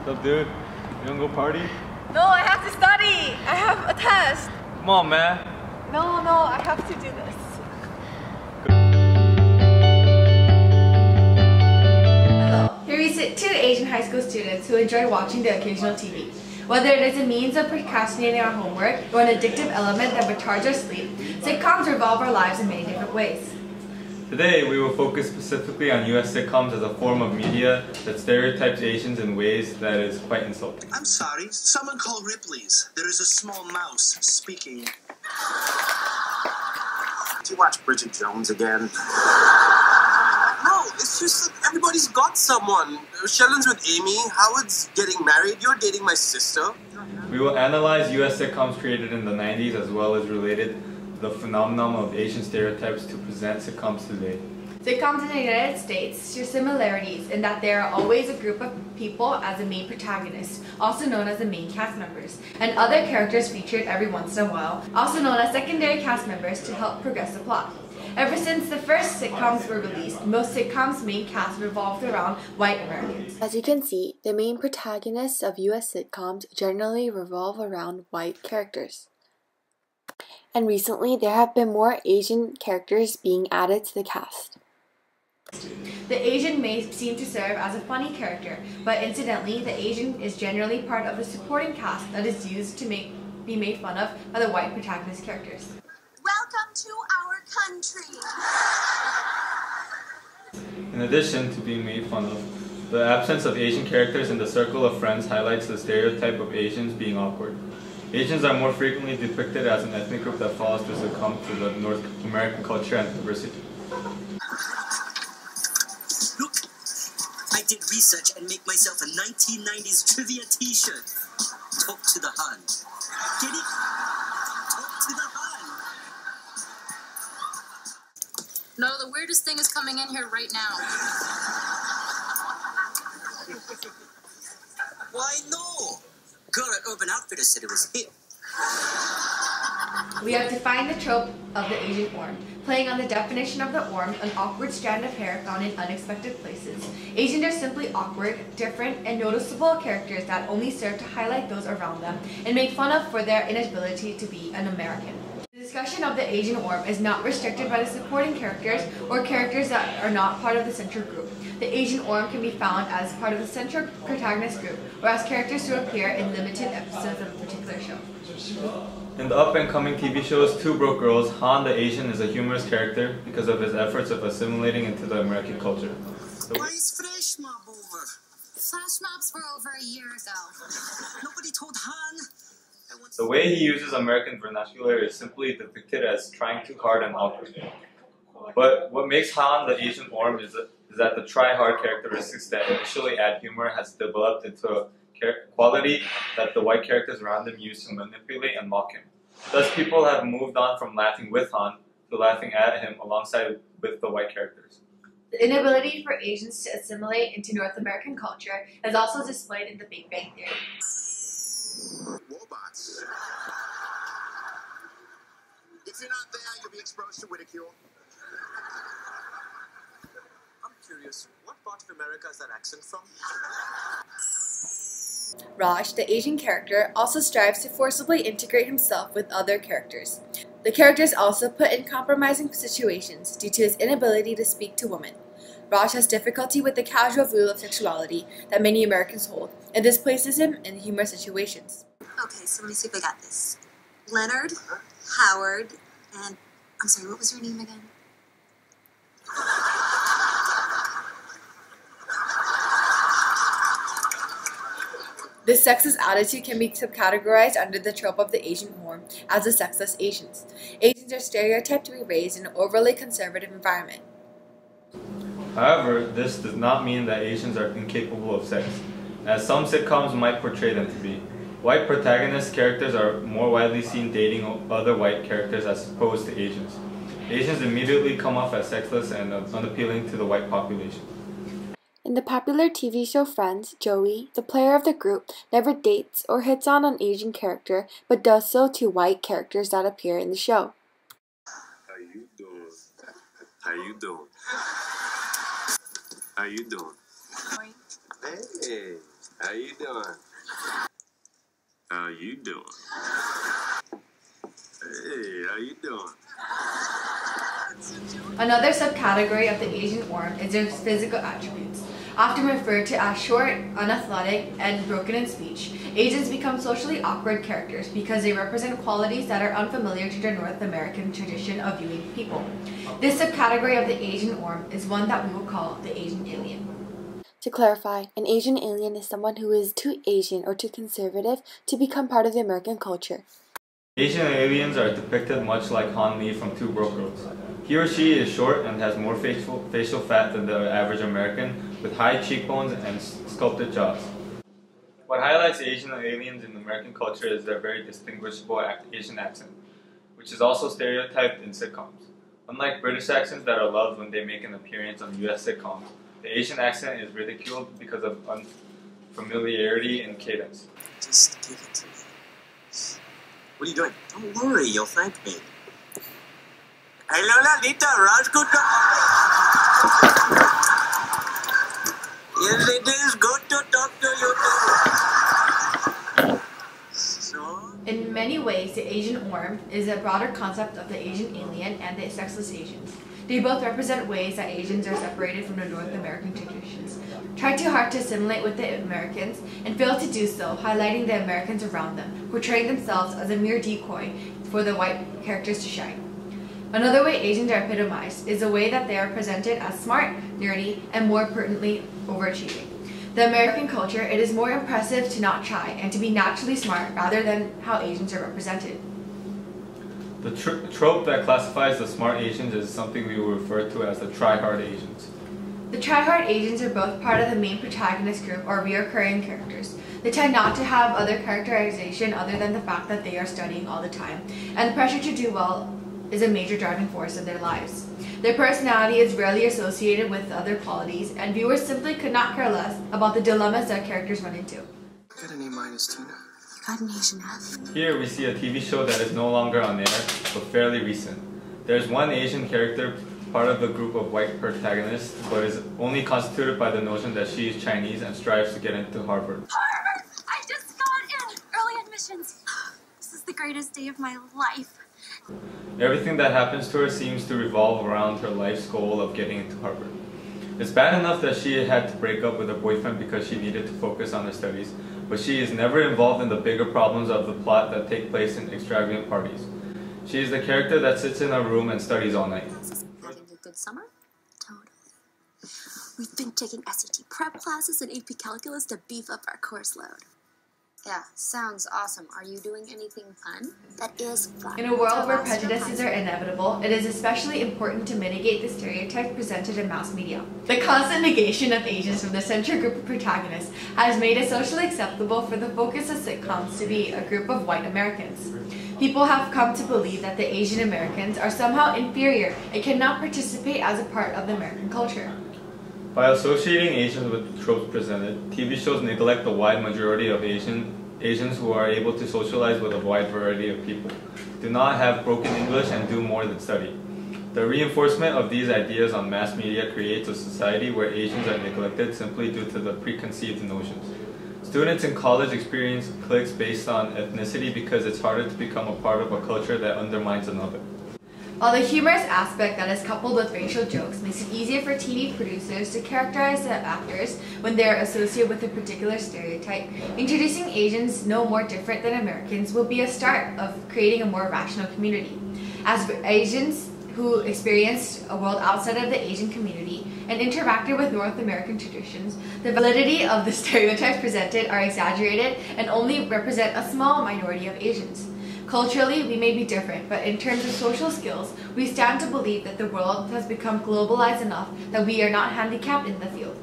What's up, dude? You wanna go party? No, I have to study. I have a test. Come on, man. No, I have to do this. Hello. Here we sit two Asian high school students who enjoy watching the occasional TV. Whether it is a means of procrastinating our homework or an addictive element that retards our sleep, sitcoms revolve our lives in many different ways. Today, we will focus specifically on US sitcoms as a form of media that stereotypes Asians in ways that is quite insulting. I'm sorry, someone call Ripley's. There is a small mouse speaking. Do you watch Bridget Jones again? No, it's just that everybody's got someone. Sheldon's with Amy, Howard's getting married, you're dating my sister. We will analyze US sitcoms created in the 90s as well as related the phenomenon of Asian stereotypes to present sitcoms today. Sitcoms in the United States share similarities in that there are always a group of people as the main protagonists, also known as the main cast members, and other characters featured every once in a while, also known as secondary cast members to help progress the plot. Ever since the first sitcoms were released, most sitcoms' main cast revolved around white Americans. As you can see, the main protagonists of US sitcoms generally revolve around white characters. And recently, there have been more Asian characters being added to the cast. The Asian may seem to serve as a funny character, but incidentally, the Asian is generally part of the supporting cast that is used to be made fun of by the white protagonist characters. Welcome to our country. In addition to being made fun of, the absence of Asian characters in the circle of friends highlights the stereotype of Asians being awkward. Asians are more frequently depicted as an ethnic group that falls to succumb to the North American culture and diversity. Look, I did research and make myself a 1990s trivia t-shirt. Talk to the Hun. Get it? Talk to the Hun. No, the weirdest thing is coming in here right now. Why no? Girl at Urban Outfitters said it was hip. We have defined the trope of the Asian orm, playing on the definition of the orm, an awkward strand of hair found in unexpected places. Asians are simply awkward, different, and noticeable characters that only serve to highlight those around them and make fun of for their inability to be an American. The discussion of the Asian orm is not restricted by the supporting characters or characters that are not part of the central group. The Asian orm can be found as part of the central protagonist group or as characters who appear in limited episodes of a particular show. In the up-and-coming TV shows Two Broke Girls, Han the Asian is a humorous character because of his efforts of assimilating into the American culture. Why is Fresh Mob over? Flash mobs were over a year ago. Nobody told Han. The way he uses American vernacular is simply depicted as trying too hard and awkward. But what makes Han the Asian orm is that the try-hard characteristics that initially add humor has developed into a quality that the white characters around him use to manipulate and mock him. Thus, people have moved on from laughing with Han to laughing at him alongside with the white characters. The inability for Asians to assimilate into North American culture is also displayed in The Big Bang Theory. Robots. If you're not there, you'll be exposed to ridicule. I'm curious, what part of America is that accent from? Raj, the Asian character, also strives to forcibly integrate himself with other characters. The character is also put in compromising situations due to his inability to speak to women. Raj has difficulty with the casual view of sexuality that many Americans hold, and this places him in humorous situations. Okay, so let me see if I got this. Leonard, Howard, and I'm sorry, what was your name again? This sexist attitude can be subcategorized under the trope of the Asian orm as the sexless Asians. Asians are stereotyped to be raised in an overly conservative environment. However, this does not mean that Asians are incapable of sex, as some sitcoms might portray them to be. White protagonist characters are more widely seen dating other white characters as opposed to Asians. Asians immediately come off as sexless and unappealing to the white population. In the popular TV show Friends, Joey, the player of the group, never dates or hits on an Asian character, but does so to white characters that appear in the show. How you doing? How you doing? How you doing? Sorry. Hey. How you doing? How you doing? Hey, how you doing? Another subcategory of the Asian orm is their physical attributes. Often referred to as short, unathletic, and broken in speech, Asians become socially awkward characters because they represent qualities that are unfamiliar to the North American tradition of viewing people. This subcategory of the Asian orm is one that we will call the Asian alien. To clarify, an Asian alien is someone who is too Asian or too conservative to become part of the American culture. Asian aliens are depicted much like Han Lee from Two Broke Girls. He or she is short and has more facial fat than the average American, with high cheekbones and sculpted jaws. What highlights Asian aliens in American culture is their very distinguishable Asian accent, which is also stereotyped in sitcoms. Unlike British accents that are loved when they make an appearance on US sitcoms, the Asian accent is ridiculed because of unfamiliarity and cadence. Just give it to me. What are you doing? Don't worry, you'll thank me. Hello, Lalita. Rajgut. Yes, it is good to talk to you too. So? In many ways, the Asian orm is a broader concept of the Asian alien and the sexless Asians. They both represent ways that Asians are separated from the North American traditions, try too hard to assimilate with the Americans, and fail to do so, highlighting the Americans around them, portraying themselves as a mere decoy for the white characters to shine. Another way Asians are epitomized is the way that they are presented as smart, nerdy, and more pertinently, overachieving. The American culture, it is more impressive to not try and to be naturally smart rather than how Asians are represented. The trope that classifies the smart Asians is something we will refer to as the try-hard Asians. The try-hard Asians are both part of the main protagonist group or recurring characters. They tend not to have other characterization other than the fact that they are studying all the time, and the pressure to do well is a major driving force of their lives. Their personality is rarely associated with other qualities, and viewers simply could not care less about the dilemmas that characters run into. Got an A- Tina. Got an Asian F. Here we see a TV show that is no longer on air, but fairly recent. There's one Asian character, part of the group of white protagonists, but is only constituted by the notion that she is Chinese and strives to get into Harvard. Harvard! I just got in! Early admissions. This is the greatest day of my life. Everything that happens to her seems to revolve around her life's goal of getting into Harvard. It's bad enough that she had to break up with her boyfriend because she needed to focus on her studies, but she is never involved in the bigger problems of the plot that take place in extravagant parties. She is the character that sits in a room and studies all night. Having a good summer? Totally. We've been taking SAT prep classes and AP calculus to beef up our course load. Yeah, sounds awesome. Are you doing anything fun? That is fun. In a world where prejudices are inevitable, it is especially important to mitigate the stereotypes presented in mass media. The constant negation of Asians from the central group of protagonists has made it socially acceptable for the focus of sitcoms to be a group of white Americans. People have come to believe that the Asian Americans are somehow inferior and cannot participate as a part of the American culture. By associating Asians with the tropes presented, TV shows neglect the wide majority of Asians who are able to socialize with a wide variety of people, do not have broken English, and do more than study. The reinforcement of these ideas on mass media creates a society where Asians are neglected simply due to the preconceived notions. Students in college experience cliques based on ethnicity because it's harder to become a part of a culture that undermines another. While the humorous aspect that is coupled with racial jokes makes it easier for TV producers to characterize the actors when they are associated with a particular stereotype, introducing Asians no more different than Americans will be a start of creating a more rational community. As Asians who experienced a world outside of the Asian community and interacted with North American traditions, the validity of the stereotypes presented are exaggerated and only represent a small minority of Asians. Culturally, we may be different, but in terms of social skills, we stand to believe that the world has become globalized enough that we are not handicapped in the field.